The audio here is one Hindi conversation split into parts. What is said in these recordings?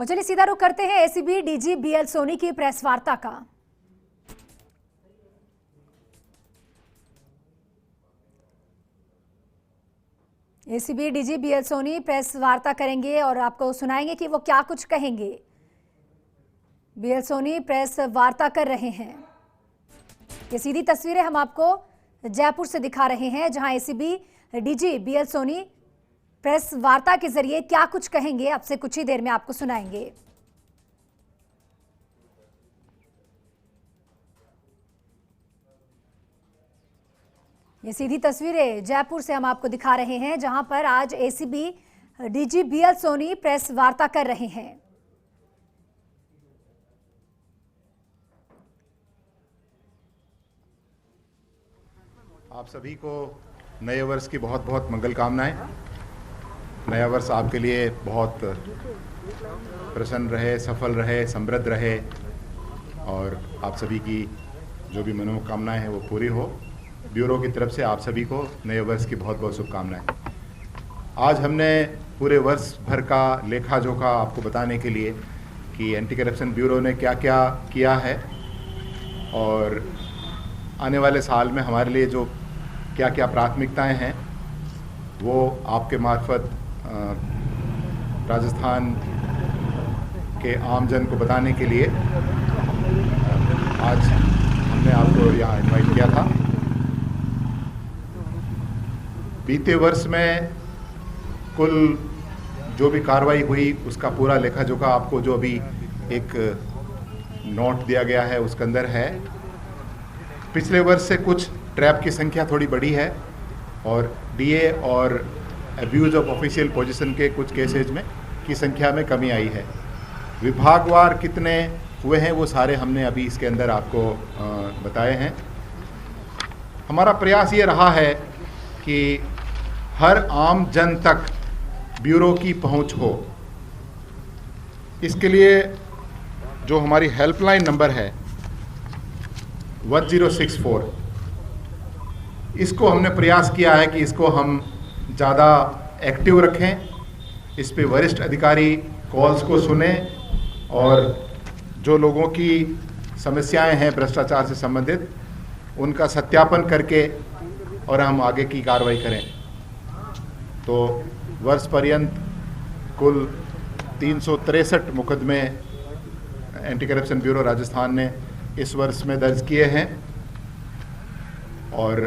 और चलिए सीधा रुख करते हैं एसीबी डीजी बीएल सोनी की प्रेस वार्ता का। ACB DG BL Soni press वार्ता करेंगे और आपको सुनाएंगे कि वो क्या कुछ कहेंगे। बीएल सोनी प्रेस वार्ता कर रहे हैं। ये सीधी तस्वीरें हम आपको जयपुर से दिखा रहे हैं, जहां ACB DG BL Soni press वार्ता के जरिए क्या कुछ कहेंगे आपसे कुछ ही देर में आपको सुनाएंगे। ये सीधी तस्वीरें जयपुर से हम आपको दिखा रहे हैं, जहां पर आज ACB DG BL Soni press वार्ता कर रहे हैं। आप सभी को नए वर्ष की बहुत बहुत मंगल कामनाएं। नया वर्ष आपके लिए बहुत प्रसन्न रहे, सफल रहे, समृद्ध रहे और आप सभी की जो भी मनोकामनाएं हैं वो पूरी हो। ब्यूरो की तरफ से आप सभी को नए वर्ष की बहुत बहुत शुभकामनाएं। आज हमने पूरे वर्ष भर का लेखा जोखा आपको बताने के लिए कि एंटी करप्शन ब्यूरो ने क्या क्या किया है और आने वाले साल में हमारे लिए जो क्या क्या प्राथमिकताएं हैं वो आपके मार्फत राजस्थान के आमजन को बताने के लिए आज हमने आपको यहाँ इनवाइट किया था। बीते वर्ष में कुल जो भी कार्रवाई हुई उसका पूरा लेखा जोखा आपको जो अभी एक नोट दिया गया है उसके अंदर है। पिछले वर्ष से कुछ ट्रैप की संख्या थोड़ी बढ़ी है और डीए और अब्यूज ऑफ ऑफिशियल पोजीशन के कुछ केसेज में की संख्या में कमी आई है। विभागवार कितने हुए हैं वो सारे हमने अभी इसके अंदर आपको बताए हैं। हमारा प्रयास ये रहा है कि हर आम जन तक ब्यूरो की पहुंच हो। इसके लिए जो हमारी हेल्पलाइन नंबर है 1064, इसको हमने प्रयास किया है कि इसको हम ज़्यादा एक्टिव रखें, इस पे वरिष्ठ अधिकारी कॉल्स को सुने और जो लोगों की समस्याएं हैं भ्रष्टाचार से संबंधित उनका सत्यापन करके और हम आगे की कार्रवाई करें। तो वर्ष पर्यंत कुल 363 मुकदमे एंटी करप्शन ब्यूरो राजस्थान ने इस वर्ष में दर्ज किए हैं और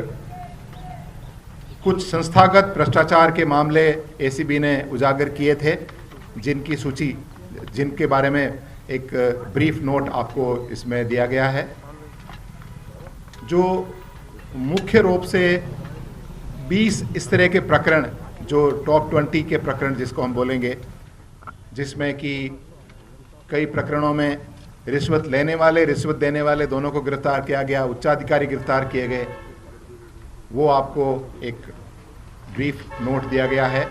कुछ संस्थागत भ्रष्टाचार के मामले एसीबी ने उजागर किए थे, जिनकी सूची जिनके बारे में एक ब्रीफ नोट आपको इसमें दिया गया है। जो मुख्य रूप से 20 इस तरह के प्रकरण जो टॉप 20 के प्रकरण जिसको हम बोलेंगे, जिसमें कि कई प्रकरणों में रिश्वत लेने वाले रिश्वत देने वाले दोनों को गिरफ्तार किया गया, उच्चाधिकारी गिरफ्तार किए गए, वो आपको एक ब्रीफ नोट दिया गया है।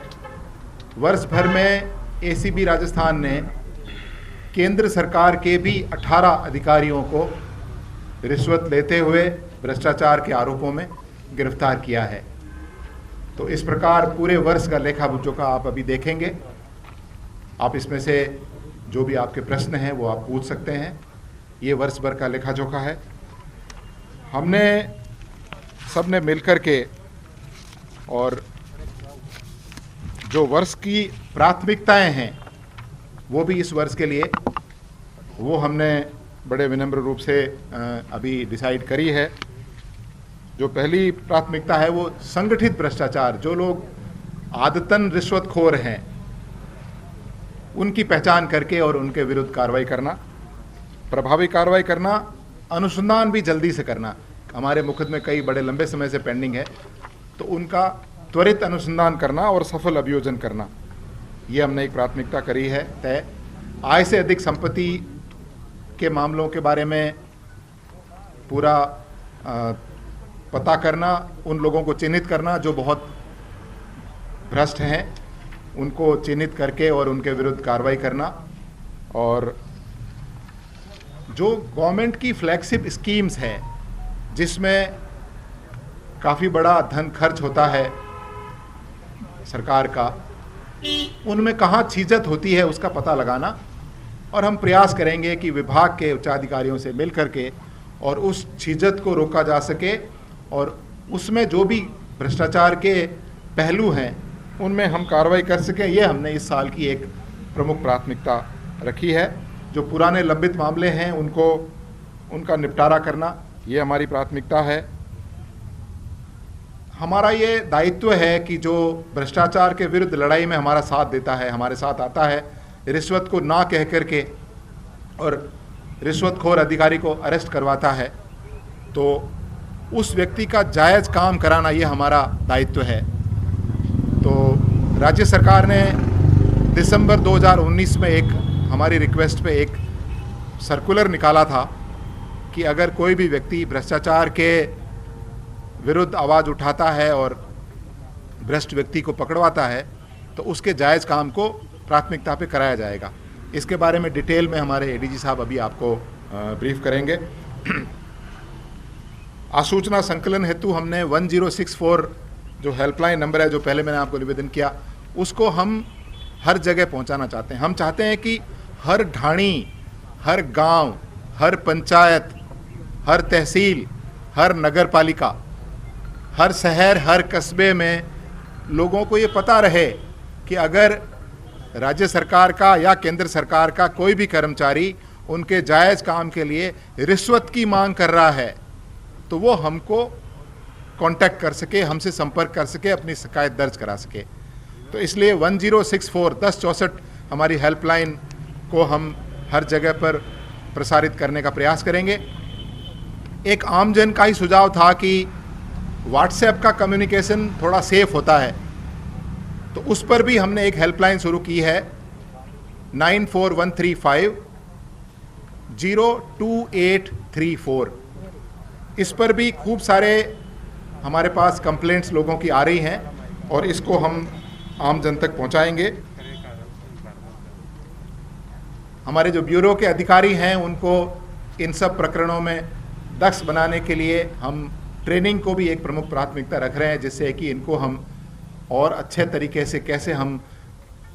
वर्ष भर में एसीबी राजस्थान ने केंद्र सरकार के भी 18 अधिकारियों को रिश्वत लेते हुए भ्रष्टाचार के आरोपों में गिरफ्तार किया है। तो इस प्रकार पूरे वर्ष का लेखा जोखा आप अभी देखेंगे। आप इसमें से जो भी आपके प्रश्न हैं वो आप पूछ सकते हैं। ये वर्ष भर का लेखा जोखा है। हमने सबने मिलकर के और जो वर्ष की प्राथमिकताएं हैं वो भी इस वर्ष के लिए वो हमने बड़े विनम्र रूप से अभी डिसाइड करी है। जो पहली प्राथमिकता है वो संगठित भ्रष्टाचार, जो लोग आदतन रिश्वतखोर हैं उनकी पहचान करके और उनके विरुद्ध कार्रवाई करना, प्रभावी कार्रवाई करना, अनुसंधान भी जल्दी से करना। हमारे मुकदमे कई बड़े लंबे समय से पेंडिंग है, तो उनका त्वरित अनुसंधान करना और सफल अभियोजन करना, ये हमने एक प्राथमिकता करी है तय। आय से अधिक संपत्ति के मामलों के बारे में पूरा पता करना, उन लोगों को चिन्हित करना जो बहुत भ्रष्ट हैं, उनको चिन्हित करके और उनके विरुद्ध कार्रवाई करना। और जो गवर्नमेंट की फ्लैगशिप स्कीम्स हैं जिसमें काफ़ी बड़ा धन खर्च होता है सरकार का, उनमें कहाँ छीजत होती है उसका पता लगाना और हम प्रयास करेंगे कि विभाग के उच्चाधिकारियों से मिल करके और उस छिजत को रोका जा सके और उसमें जो भी भ्रष्टाचार के पहलू हैं उनमें हम कार्रवाई कर सकें। ये हमने इस साल की एक प्रमुख प्राथमिकता रखी है। जो पुराने लंबित मामले हैं उनका निपटारा करना ये हमारी प्राथमिकता है। हमारा ये दायित्व है कि जो भ्रष्टाचार के विरुद्ध लड़ाई में हमारा साथ देता है, हमारे साथ आता है, रिश्वत को ना कह करके और रिश्वतखोर अधिकारी को अरेस्ट करवाता है, तो उस व्यक्ति का जायज़ काम कराना ये हमारा दायित्व है। तो राज्य सरकार ने दिसंबर 2019 में एक हमारी रिक्वेस्ट पे एक सर्कुलर निकाला था कि अगर कोई भी व्यक्ति भ्रष्टाचार के विरुद्ध आवाज़ उठाता है और भ्रष्ट व्यक्ति को पकड़वाता है तो उसके जायज़ काम को प्राथमिकता पे कराया जाएगा। इसके बारे में डिटेल में हमारे एडीजी साहब अभी आपको ब्रीफ करेंगे। आसूचना संकलन हेतु हमने 1064 जो हेल्पलाइन नंबर है, जो पहले मैंने आपको निवेदन किया, उसको हम हर जगह पहुंचाना चाहते हैं। हम चाहते हैं कि हर ढाणी, हर गांव, हर पंचायत, हर तहसील, हर नगर पालिका, हर शहर, हर कस्बे में लोगों को ये पता रहे कि अगर राज्य सरकार का या केंद्र सरकार का कोई भी कर्मचारी उनके जायज़ काम के लिए रिश्वत की मांग कर रहा है तो वो हमको कांटेक्ट कर सके, हमसे संपर्क कर सके, अपनी शिकायत दर्ज करा सके। तो इसलिए 1064 1064 हमारी हेल्पलाइन को हम हर जगह पर प्रसारित करने का प्रयास करेंगे। एक आमजन का ही सुझाव था कि व्हाट्सएप का कम्युनिकेशन थोड़ा सेफ होता है, तो उस पर भी हमने एक हेल्पलाइन शुरू की है 94135 02834। इस पर भी खूब सारे हमारे पास कंप्लेंट्स लोगों की आ रही हैं और इसको हम आम जन तक पहुंचाएंगे। हमारे जो ब्यूरो के अधिकारी हैं उनको इन सब प्रकरणों में दक्ष बनाने के लिए हम ट्रेनिंग को भी एक प्रमुख प्राथमिकता रख रहे हैं, जिससे कि इनको हम और अच्छे तरीके से कैसे हम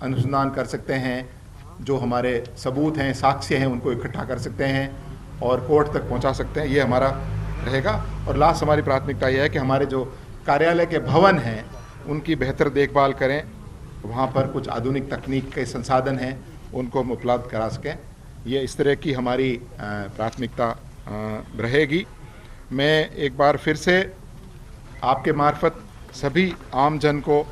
अनुसंधान कर सकते हैं, जो हमारे सबूत हैं, साक्ष्य हैं, उनको इकट्ठा कर सकते हैं और कोर्ट तक पहुंचा सकते हैं। ये हमारा रहेगा। और लास्ट हमारी प्राथमिकता यह है कि हमारे जो कार्यालय के भवन हैं उनकी बेहतर देखभाल करें, वहाँ पर कुछ आधुनिक तकनीक के संसाधन हैं उनको हम उपलब्ध करा सकें। ये इस तरह की हमारी प्राथमिकता रहेगी। मैं एक बार फिर से आपके मार्फत सभी आम जन को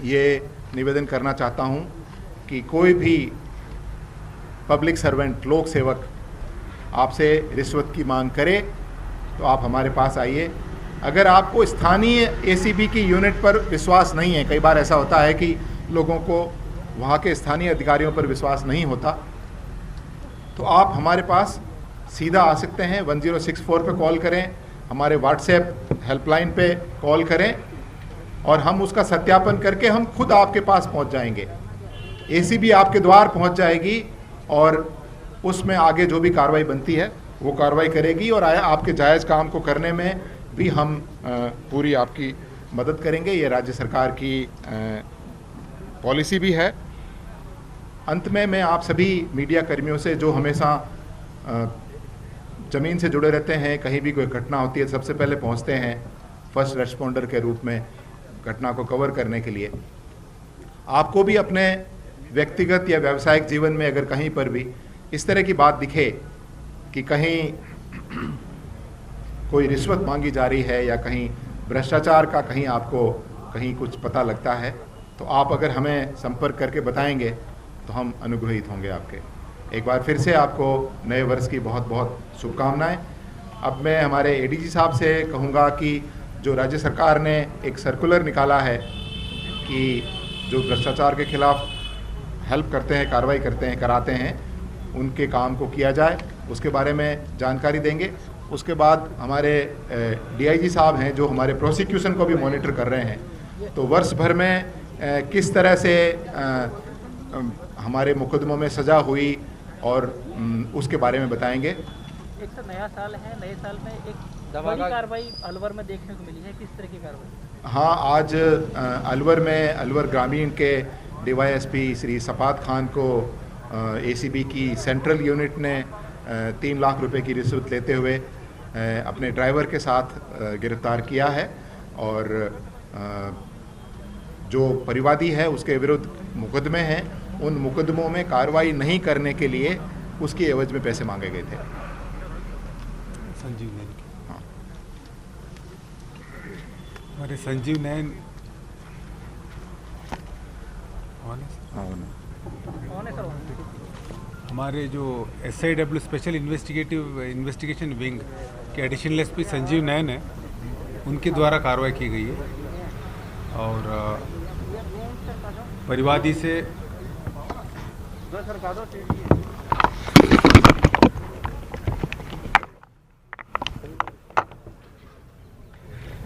ये निवेदन करना चाहता हूँ कि कोई भी पब्लिक सर्वेंट, लोक सेवक आपसे रिश्वत की मांग करे तो आप हमारे पास आइए। अगर आपको स्थानीय एसीबी की यूनिट पर विश्वास नहीं है, कई बार ऐसा होता है कि लोगों को वहाँ के स्थानीय अधिकारियों पर विश्वास नहीं होता, तो आप हमारे पास सीधा आ सकते हैं। 1064 पे कॉल करें, हमारे व्हाट्सएप हेल्पलाइन पे कॉल करें और हम उसका सत्यापन करके हम खुद आपके पास पहुंच जाएंगे। एसीबी आपके द्वार पहुंच जाएगी और उसमें आगे जो भी कार्रवाई बनती है वो कार्रवाई करेगी और आपके जायज़ काम को करने में भी हम पूरी आपकी मदद करेंगे। ये राज्य सरकार की पॉलिसी भी है। अंत में मैं आप सभी मीडिया कर्मियों से, जो हमेशा ज़मीन से जुड़े रहते हैं, कहीं भी कोई घटना होती है सबसे पहले पहुंचते हैं फर्स्ट रेस्पोंडर के रूप में घटना को कवर करने के लिए, आपको भी अपने व्यक्तिगत या व्यावसायिक जीवन में अगर कहीं पर भी इस तरह की बात दिखे कि कहीं कोई रिश्वत मांगी जा रही है या कहीं भ्रष्टाचार का कहीं आपको कहीं कुछ पता लगता है, तो आप अगर हमें संपर्क करके बताएंगे तो हम अनुग्रहित होंगे आपके। एक बार फिर से आपको नए वर्ष की बहुत बहुत शुभकामनाएं। अब मैं हमारे एडीजी साहब से कहूँगा कि जो राज्य सरकार ने एक सर्कुलर निकाला है कि जो भ्रष्टाचार के खिलाफ हेल्प करते हैं, कार्रवाई करते हैं, कराते हैं, उनके काम को किया जाए, उसके बारे में जानकारी देंगे। उसके बाद हमारे डीआईजी साहब हैं जो हमारे प्रोसिक्यूशन को भी मॉनिटर कर रहे हैं, तो वर्ष भर में किस तरह से हमारे मुकदमों में सज़ा हुई और उसके बारे में बताएंगे। एक तो नया साल है, नए साल में एक बड़ी कार्रवाई अलवर में देखने को मिली है, किस तरह की कार्रवाई? हाँ, आज अलवर में अलवर ग्रामीण के डीवाईएसपी श्री सपात खान को एसीबी की सेंट्रल यूनिट ने 3 लाख रुपए की रिश्वत लेते हुए अपने ड्राइवर के साथ गिरफ्तार किया है और जो परिवादी है उसके विरुद्ध मुकदमे हैं, उन मुकदमों में कार्रवाई नहीं करने के लिए उसकी एवज में पैसे मांगे गए थे। संजीव नैन की। हाँ। हमारे संजीव नैन कौन है सर? हमारे जो SIW स्पेशल इन्वेस्टिगेशन विंग के एडिशनल SP संजीव नैन है, उनके द्वारा कार्रवाई की गई है और परिवादी से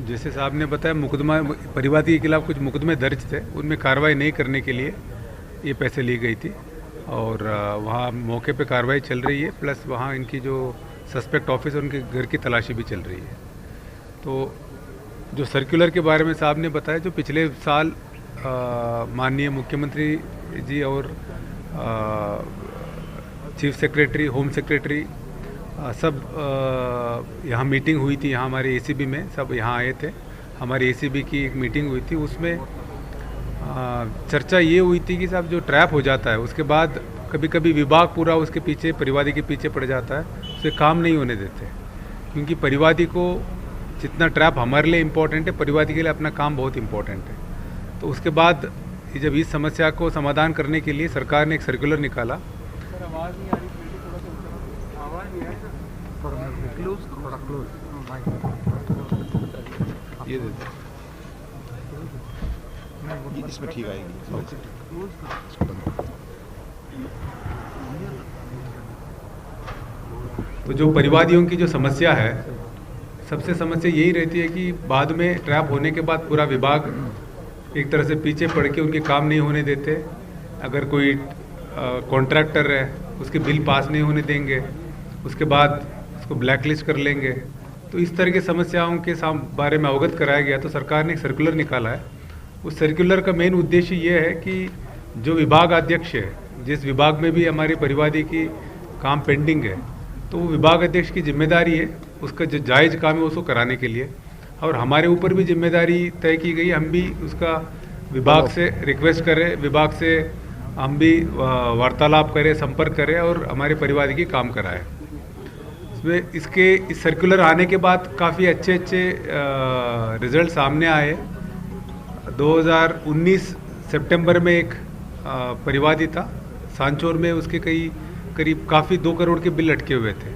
जैसे साहब ने बताया, मुकदमा परिवादी के खिलाफ कुछ मुकदमे दर्ज थे, उनमें कार्रवाई नहीं करने के लिए ये पैसे ली गई थी और वहाँ मौके पे कार्रवाई चल रही है, प्लस वहाँ इनकी जो सस्पेक्ट ऑफिसर उनके घर की तलाशी भी चल रही है। तो जो सर्कुलर के बारे में साहब ने बताया, जो पिछले साल माननीय मुख्यमंत्री जी और चीफ सेक्रेटरी, होम सेक्रेटरी सब यहाँ मीटिंग हुई थी, यहाँ हमारे ACB में सब यहाँ आए थे, हमारी ACB की एक मीटिंग हुई थी, उसमें चर्चा ये हुई थी कि साहब जो ट्रैप हो जाता है उसके बाद कभी कभी विभाग पूरा उसके पीछे, परिवादी के पीछे पड़ जाता है, उसे काम नहीं होने देते, क्योंकि परिवादी को जितना ट्रैप हमारे लिए इम्पोर्टेंट है, परिवादी के लिए अपना काम बहुत इम्पोर्टेंट है। तो उसके बाद जब इस समस्या को समाधान करने के लिए सरकार ने एक सर्कुलर निकाला। ये इसमें ठीक आएगी। तो जो परिवादियों की जो समस्या है, सबसे समस्या यही रहती है कि बाद में ट्रैप होने के बाद पूरा विभाग एक तरह से पीछे पड़ के उनके काम नहीं होने देते। अगर कोई कॉन्ट्रैक्टर है, उसके बिल पास नहीं होने देंगे, उसके बाद उसको ब्लैकलिस्ट कर लेंगे। तो इस तरह की समस्याओं के बारे में अवगत कराया गया, तो सरकार ने एक सर्कुलर निकाला है। उस सर्कुलर का मेन उद्देश्य ये है कि जो विभाग अध्यक्ष है, जिस विभाग में भी हमारी परिवादी की काम पेंडिंग है, तो वो विभाग अध्यक्ष की जिम्मेदारी है उसका जो जायज़ काम है उसको कराने के लिए, और हमारे ऊपर भी जिम्मेदारी तय की गई, हम भी उसका विभाग से रिक्वेस्ट करें, विभाग से हम भी वार्तालाप करें, संपर्क करें और हमारे परिवादी की काम कराएं। इसमें इस सर्कुलर आने के बाद काफ़ी अच्छे रिजल्ट सामने आए। 2019 सितंबर में एक परिवादी था सांचौर में, उसके करीब काफ़ी 2 करोड़ के बिल अटके हुए थे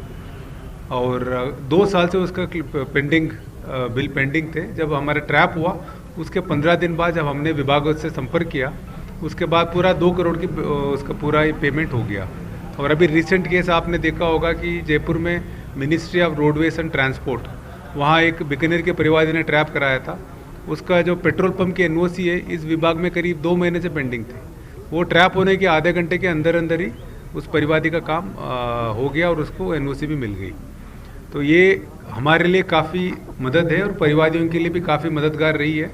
और 2 साल से उसका बिल पेंडिंग थे। जब हमारा ट्रैप हुआ उसके 15 दिन बाद जब हमने विभाग से संपर्क किया, उसके बाद पूरा 2 करोड़ की उसका पूरा पेमेंट हो गया। और अभी रिसेंट केस आपने देखा होगा कि जयपुर में ministry of roadways and transport, वहाँ एक बीकानेर के परिवादी ने ट्रैप कराया था, उसका जो पेट्रोल पंप की NOC है इस विभाग में करीब 2 महीने से पेंडिंग थे। वो ट्रैप होने के आधे घंटे के अंदर अंदर ही उस परिवादी का काम हो गया और उसको NOC भी मिल गई। तो ये हमारे लिए काफ़ी मदद है और परिवादियों के लिए भी काफ़ी मददगार रही है।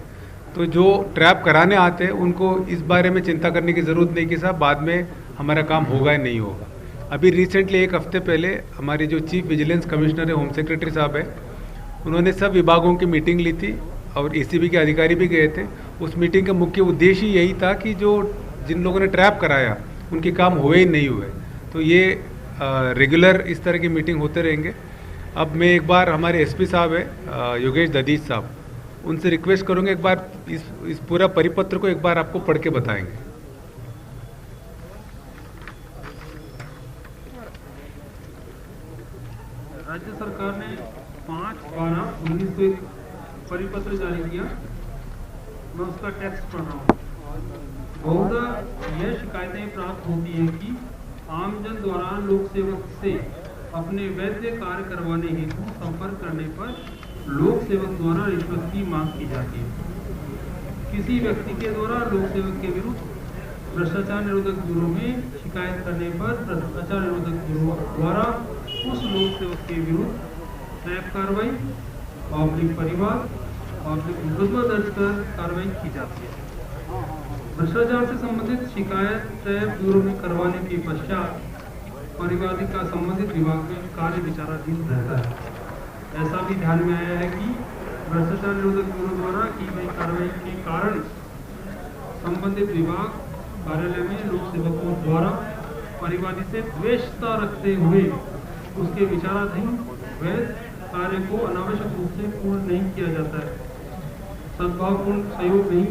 तो जो ट्रैप कराने आते हैं उनको इस बारे में चिंता करने की ज़रूरत नहीं कि साहब बाद में हमारा काम होगा या नहीं होगा। अभी रिसेंटली 1 हफ्ते पहले हमारी जो चीफ विजिलेंस कमिश्नर है, होम सेक्रेटरी साहब है, उन्होंने सब विभागों की मीटिंग ली थी और ACB के अधिकारी भी गए थे। उस मीटिंग का मुख्य उद्देश्य यही था कि जिन लोगों ने ट्रैप कराया उनके काम हुए ही नहीं हुए। तो ये रेगुलर इस तरह की मीटिंग होते रहेंगे। अब मैं एक बार हमारे SP साहब है योगेश दधीच साहब, उनसे रिक्वेस्ट करूँगा एक बार इस पूरा परिपत्र को एक बार आपको पढ़ के बताएंगे। राज्य सरकार ने 5/12/19 को एक परिपत्र जारी किया, मैं उसका टेक्स्ट पढ़ रहा हूँ। बहुधा यह शिकायतें प्राप्त होती हैं कि आमजन द्वारा लोक सेवक से अपने वैध कार्य करवाने हेतु संपर्क करने पर लोक सेवक द्वारा रिश्वत की मांग की जाती है। किसी व्यक्ति के द्वारा लोक सेवक के विरुद्ध भ्रष्टाचार निरोधक ब्यूरो में शिकायत करने पर भ्रष्टाचार निरोधक ब्यूरो द्वारा उस लोक सेवक के विरुद्ध ट्रैप कार्रवाई, पब्लिक परिवार, पब्लिक मुकदमा दर्ज कर कार्रवाई की जाती है। भ्रष्टाचार से संबंधित शिकायत तय ब्यूरो में करवाने के पश्चात परिवादी का संबंधित विभाग में कार्य विचाराधीन रहता है। ऐसा भी ध्यान में आया है कि भ्रष्टाचार निरोधक ब्यूरो द्वारा की गई कार्रवाई के कारण संबंधित विभाग कार्यालय में लोक सेवकों द्वारा परिवादी से द्वेषता रखते हुए उसके विचाराधीन वैध कार्य को अनावश्यक रूप से पूर्ण नहीं किया जाता है, सद्भावपूर्ण सहयोग नहीं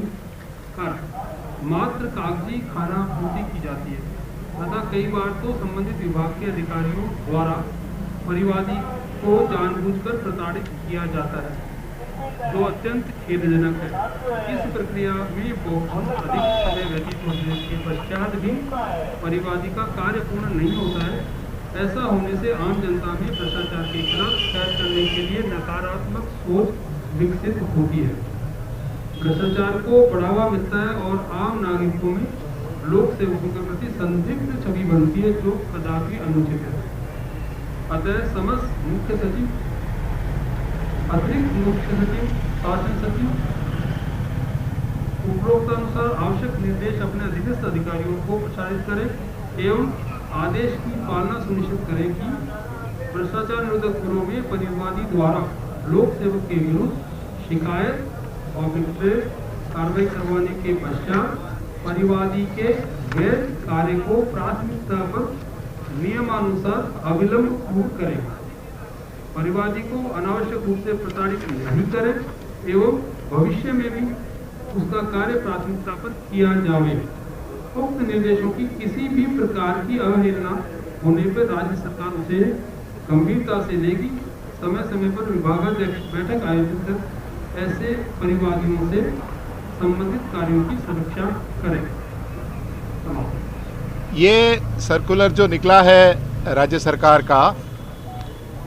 कर मात्र कागजी खाना पूर्ति की जाती है तथा कई बार तो संबंधित विभाग के अधिकारियों द्वारा परिवादी को जानबूझकर प्रताड़ित किया जाता है, जो अत्यंत खेदजनक है। इस प्रक्रिया में बहुत अधिक समय व्यतीत होने के पश्चात भी परिवादी का कार्य पूर्ण नहीं होता है। ऐसा होने से आम जनता में भ्रष्टाचार के खिलाफ कार्य करने के लिए नकारात्मक सोच विकसित होती है, भ्रष्टाचार को बढ़ावा मिलता है और आम नागरिकों में लोक सेवकों के प्रति संदिग्ध छवि बनती है, जो कदापि अनुचित है। अतः समस्त मुख्य सचिव, अतिरिक्त मुख्य सचिव, शासन सचिव उपरोक्तानुसार आवश्यक निर्देश अपने अधीनस्थ अधिकारियों को प्रसारित करें एवं आदेश की पालना सुनिश्चित करें कि भ्रष्टाचार निरोधक ब्यूरो में परिवादी द्वारा लोक सेवक के विरुद्ध शिकायत और कार्रवाई करवाने के पश्चात परिवादी के गैर कार्य को प्राथमिकता पर नियमानुसार अविलंब पूर्ण करें, परिवादी को अनावश्यक रूप से प्रताड़ित नहीं करें एवं भविष्य में भी उसका कार्य प्राथमिकता पर किया जाए। उक्त निर्देशों की किसी भी प्रकार की अवहेलना होने पर राज्य सरकार उसे गंभीरता से लेगी, समय समय पर विभागाध्यक्ष बैठक आयोजित कर ऐसे परिवादियों से संबंधित कार्यों की समीक्षा करें। ये सर्कुलर जो निकला है राज्य सरकार का,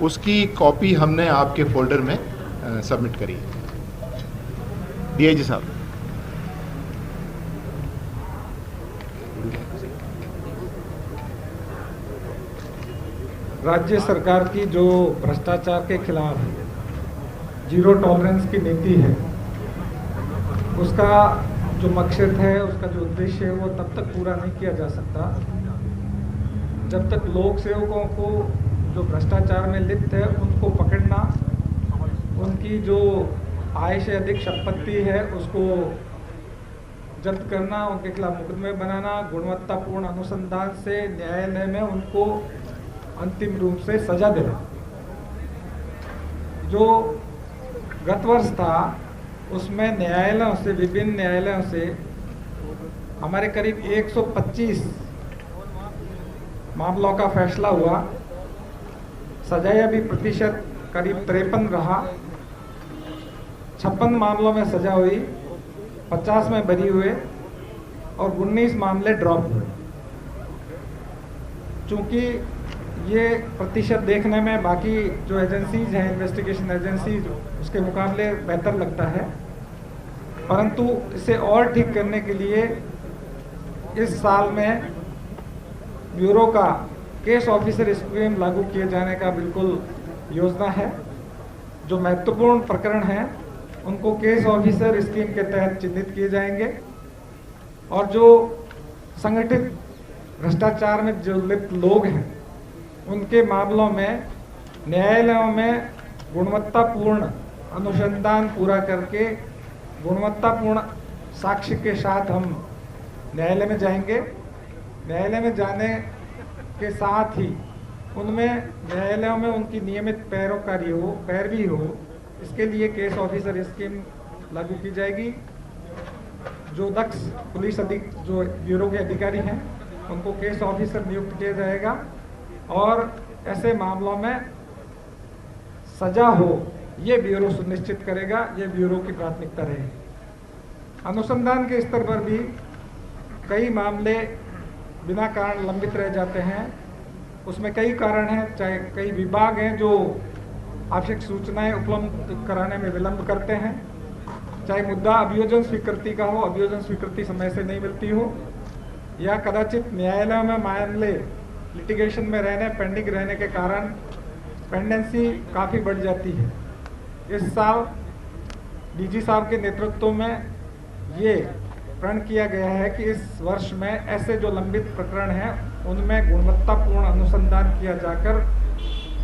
उसकी कॉपी हमने आपके फोल्डर में सबमिट करी है। डीआईजी साहब, राज्य सरकार की जो भ्रष्टाचार के खिलाफ जीरो टॉलरेंस की नीति है, उसका जो मकसद है, उसका जो उद्देश्य है, वो तब तक पूरा नहीं किया जा सकता जब तक लोक सेवकों को जो भ्रष्टाचार में लिप्त है उनको पकड़ना, उनकी जो आय से अधिक संपत्ति है उसको जब्त करना, उनके खिलाफ मुकदमे बनाना, गुणवत्तापूर्ण अनुसंधान से न्यायालय में उनको अंतिम रूप से सजा देना। जो गत वर्ष था उसमें न्यायालयों से, विभिन्न न्यायालयों से हमारे करीब 125 मामलों का फैसला हुआ। सजाया भी प्रतिशत करीब 53 रहा। 56 मामलों में सजा हुई, 50 में बरी हुए और 19 मामले ड्रॉप हुए। चूंकि ये प्रतिशत देखने में बाकी जो एजेंसीज हैं, इन्वेस्टिगेशन एजेंसीज, उसके मुकाबले बेहतर लगता है, परंतु इसे और ठीक करने के लिए इस साल में ब्यूरो का केस ऑफिसर स्कीम लागू किए जाने का बिल्कुल योजना है। जो महत्वपूर्ण प्रकरण हैं उनको केस ऑफिसर स्कीम के तहत चिन्हित किए जाएंगे और जो संगठित भ्रष्टाचार में जो लिप्त लोग हैं उनके मामलों में न्यायालयों में गुणवत्तापूर्ण अनुसंधान पूरा करके गुणवत्तापूर्ण साक्ष्य के साथ हम न्यायालय में जाएंगे। न्यायालय में जाने के साथ ही उनमें न्यायालयों में उनकी नियमित पैरवी हो, इसके लिए केस ऑफिसर स्कीम लागू की जाएगी। जो दक्ष पुलिस जो ब्यूरो के अधिकारी हैं उनको केस ऑफिसर नियुक्त किया जाएगा और ऐसे मामलों में सजा हो ये ब्यूरो सुनिश्चित करेगा। ये ब्यूरो की प्राथमिकता रहेगी। अनुसंधान के स्तर पर भी कई मामले बिना कारण लंबित रह जाते हैं। उसमें कई कारण हैं, चाहे कई विभाग हैं जो आवश्यक सूचनाएं उपलब्ध कराने में विलंब करते हैं, चाहे मुद्दा अभियोजन स्वीकृति का हो, अभियोजन स्वीकृति समय से नहीं मिलती हो, या कदाचित न्यायालय में मामले लिटिगेशन में पेंडिंग रहने के कारण पेंडेंसी काफ़ी बढ़ जाती है। इस साल डीजी साहब के नेतृत्व में ये प्रण किया गया है कि इस वर्ष में ऐसे जो लंबित प्रकरण हैं उनमें गुणवत्तापूर्ण अनुसंधान किया जाकर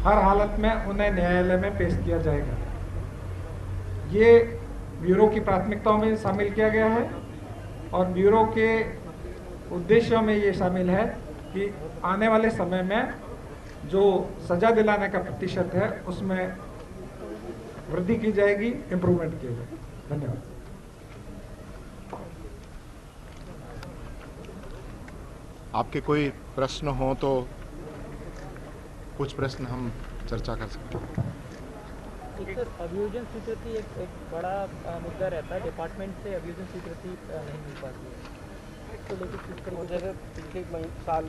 हर हालत में उन्हें न्यायालय में पेश किया जाएगा। ये ब्यूरो की प्राथमिकताओं में शामिल किया गया है और ब्यूरो के उद्देश्यों में ये शामिल है कि आने वाले समय में जो सजा दिलाने का प्रतिशत है उसमें वृद्धि की जाएगी, इम्प्रूवमेंट किया जाएगा। धन्यवाद। आपके कोई प्रश्न हो तो कुछ प्रश्न हम चर्चा कर सकते हैं। एक सर अभियोजन स्वीकृति एक बड़ा मुद्दा रहता है, डिपार्टमेंट से अभियोजन स्वीकृति नहीं मिल पाती है, तो लेकिन किस तरीके जैसे पिछले साल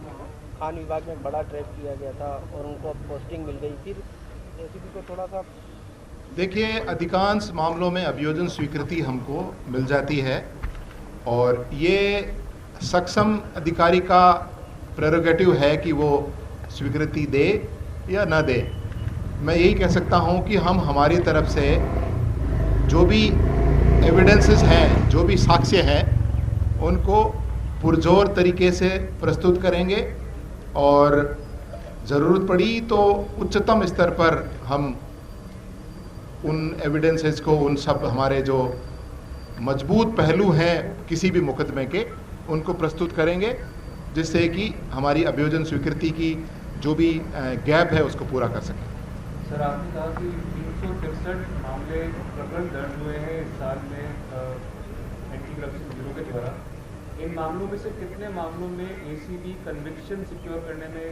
खान विभाग में बड़ा ट्रैप किया गया था और उनको अब पोस्टिंग मिल गई, फिर एसीबी को थोड़ा सा देखिए, अधिकांश मामलों में अभियोजन स्वीकृति हमको मिल जाती है और ये सक्षम अधिकारी का प्रेरोगेटिव है कि वो स्वीकृति दे या न दे। मैं यही कह सकता हूँ कि हम हमारी तरफ से जो भी एविडेंसेस हैं, जो भी साक्ष्य हैं, उनको पुरजोर तरीके से प्रस्तुत करेंगे और ज़रूरत पड़ी तो उच्चतम स्तर पर हम उन एविडेंसेस को, उन सब हमारे जो मजबूत पहलू हैं किसी भी मुकदमे के, उनको प्रस्तुत करेंगे, जिससे कि हमारी अभियोजन स्वीकृति की जो भी गैप है उसको पूरा कर सकें। सर, आपने कहा कि 363 मामले प्रकरण दर्ज हुए हैं इस साल में एंटी करप्शन ब्यूरो के द्वारा। इन मामलों में से कितने मामलों में एसीबी कन्विक्शन सिक्योर करने में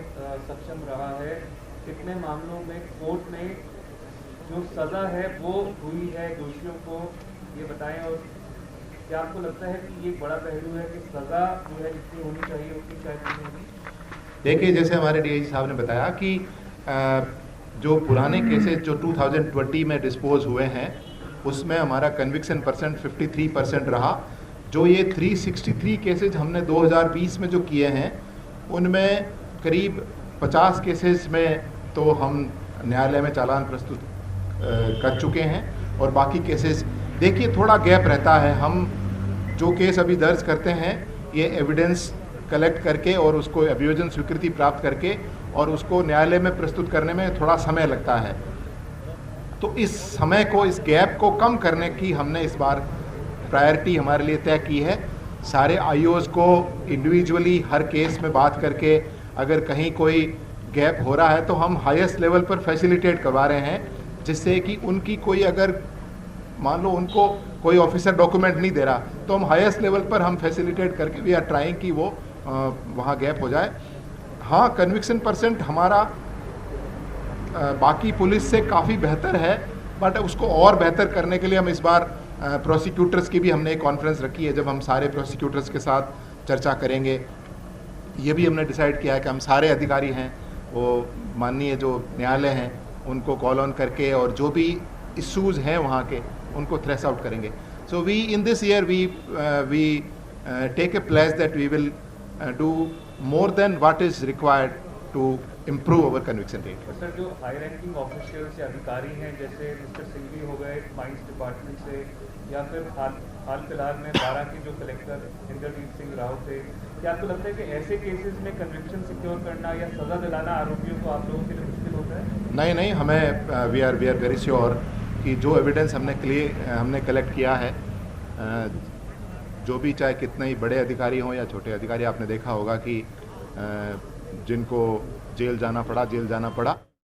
सक्षम रहा है? कितने मामलों में कोर्ट में जो सज़ा है वो हुई है दोषियों को, ये बताएं। और क्या आपको लगता है कि ये बड़ा पहलू है कि सज़ा जो है जितनी होनी चाहिए उतनी शायद नहीं होगी? देखिए, जैसे हमारे डीआईजी साहब ने बताया कि जो पुराने केसेस जो 2020 में डिस्पोज हुए हैं उसमें हमारा कन्विक्शन परसेंट 53% रहा। जो ये 363 केसेज हमने 2020 में जो किए हैं उनमें करीब 50 केसेस में तो हम न्यायालय में चालान प्रस्तुत कर चुके हैं और बाकी केसेस, देखिए, थोड़ा गैप रहता है। हम जो केस अभी दर्ज करते हैं ये एविडेंस कलेक्ट करके और उसको अभियोजन स्वीकृति प्राप्त करके और उसको न्यायालय में प्रस्तुत करने में थोड़ा समय लगता है। तो इस समय को, इस गैप को कम करने की हमने इस बार प्रायोरिटी हमारे लिए तय की है। सारे आईओज़ को इंडिविजुअली हर केस में बात करके अगर कहीं कोई गैप हो रहा है तो हम हाईएस्ट लेवल पर फैसिलिटेट करवा रहे हैं, जिससे कि उनकी कोई, अगर मान लो उनको कोई ऑफिसर डॉक्यूमेंट नहीं दे रहा तो हम हाईएस्ट लेवल पर हम फैसिलिटेट करके वी आर ट्राइंग कि वो वहाँ गैप हो जाए। हाँ, कन्विक्शन परसेंट हमारा बाकी पुलिस से काफ़ी बेहतर है, बट उसको और बेहतर करने के लिए हम इस बार प्रोसिक्यूटर्स की भी हमने एक कॉन्फ्रेंस रखी है, जब हम सारे प्रोसिक्यूटर्स के साथ चर्चा करेंगे। ये भी हमने डिसाइड किया है कि हम सारे अधिकारी हैं वो माननीय जो न्यायालय हैं उनको कॉल ऑन करके और जो भी इश्यूज़ हैं वहाँ के उनको थ्रेश आउट करेंगे। So we in this year we take a place that we will do more than what is required to improve our conviction rate. Sir, जो हाई रैंकिंग ऑफिशियल्स या अधिकारी हैं जैसे मिस्टर सिंघवी हो गए माइंस डिपार्टमेंट से, या फिर हाल फिलहाल में 12 के जो कलेक्टर इंद्रजीत सिंह राव थे, क्या आपको लगता है कि ऐसे केसेस में कन्विक्शन सिक्योर करना या सज़ा दिलाना आरोपियों को आप लोगों के लिए मुश्किल होता है? नहीं, हमें वी आर वेरी श्योर कि जो एविडेंस हमने कलेक्ट किया है, जो भी, चाहे कितने ही बड़े अधिकारी हों या छोटे अधिकारी, आपने देखा होगा कि जिनको जेल जाना पड़ा